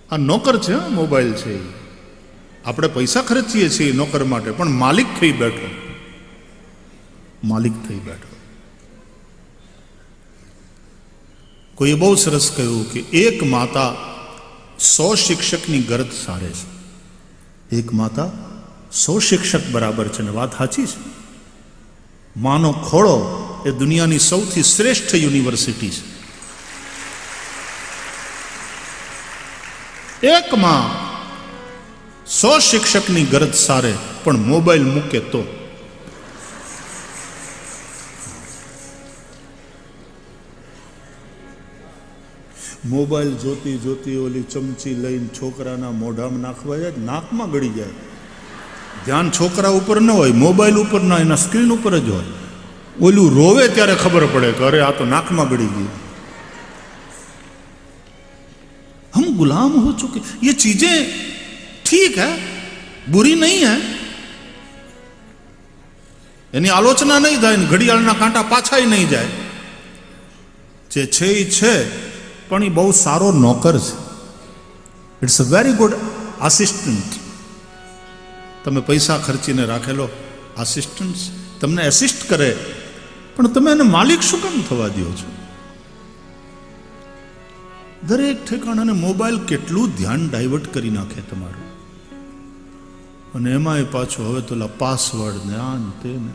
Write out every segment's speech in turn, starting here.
આ નોકર છે, મોબાઈલ છે. આપણે પૈસા ખર્ચીએ છીએ નોકર માટે, પણ માલિક થઈ બેઠો, માલિક થઈ બેઠો. કોઈએ બહુ સરસ કહ્યું કે એક માતા 100 શિક્ષકની ગરજ સારે છે. એક માતા 100 શિક્ષક બરાબર છે. ને વાત સાચી છે. માનો ખોળો એ દુનિયાની સૌથી શ્રેષ્ઠ યુનિવર્સિટી છે. એક માં 100 શિક્ષકની ગરજ સારે, પણ મોબાઈલ મૂકે તો. મોબાઈલ જોતી જોતી ઓલી ચમચી લઈને છોકરાના મોઢામાં નાખવા જાય, નાકમાં ગળી જાય. ધ્યાન છોકરા ઉપર ન હોય, મોબાઈલ ઉપર ના, એના સ્ક્રીન ઉપર જ હોય. ઓલું રોવે ત્યારે ખબર પડે કે અરે આ તો નાકમાં ગળી ગઈ. हम गुलाम हो चुके. ये चीजें ठीक है, बुरी नहीं है, એની આલોચના નહીં થાય, ઘડિયાળના કાંટા પાછા નહીં જાય. જે છે એ છે, પણ એ બહુ સારો નોકર છે. It's a very good assistant. તમે પૈસા ખર્ચીને રાખેલો આસિસ્ટન્ટ તમને એસિસ્ટ કરે, પણ તમે એને માલિક શું કામ થવા દો છો? દરેક ઠેકાણાને મોબાઈલ કેટલું ધ્યાન ડાયવર્ટ કરી નાખે તમારું. અને એમાંય પાછો હવે તો પાસવર્ડ ને આ ને તે ને.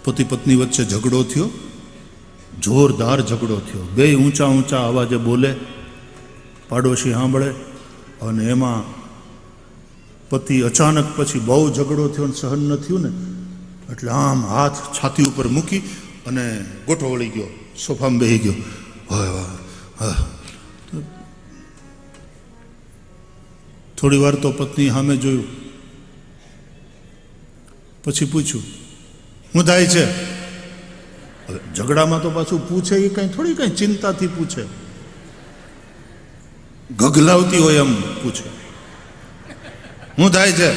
પતિ પત્ની વચ્ચે ઝઘડો થયો, જોરદાર ઝઘડો થયો. બે ઊંચા ઊંચા અવાજે બોલે, પાડોશી સાંભળે, અને એમાં પતિ અચાનક પછી બહુ ઝઘડો થયો ને સહન ન થયું ને, એટલે આમ હાથ છાતી ઉપર મૂકી અને ગોઠો વળી ગયો, સોફામાં બેસી ગયો. થોડી વાર તો પત્ની સામે જોયું, પછી પૂછ્યું શું થાય છે? ઝઘડામાં તો પાછું પૂછે એ કઈ થોડી કઈ ચિંતાથી પૂછે, ગગલાવતી હોય એમ પૂછે, શું થાય છે?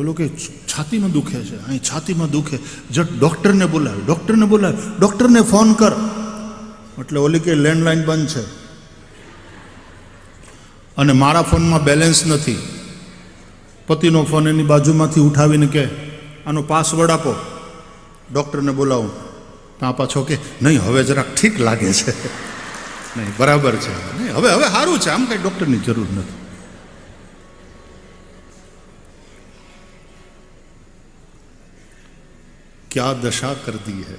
ઓલો કે છાતીમાં દુખે છે, અહીં છાતીમાં દુખે, જટ ડોક્ટરને બોલાવ, ડોક્ટરને બોલાવ, ડોક્ટરને ફોન કર. એટલે ઓલી કે લેન્ડલાઇન બંધ છે અને મારા ફોનમાં બેલેન્સ નથી. પતિનો ફોન એની બાજુમાંથી ઉઠાવીને કે આનો પાસવર્ડ આપો, ડૉક્ટરને બોલાવું. ત્યાં પાછો કે નહીં હવે જરાક ઠીક લાગે છે, નહીં બરાબર છે, નહીં હવે હવે સારું છે, આમ કંઈ ડૉક્ટરની જરૂર નથી. क्या दशा कर दी है.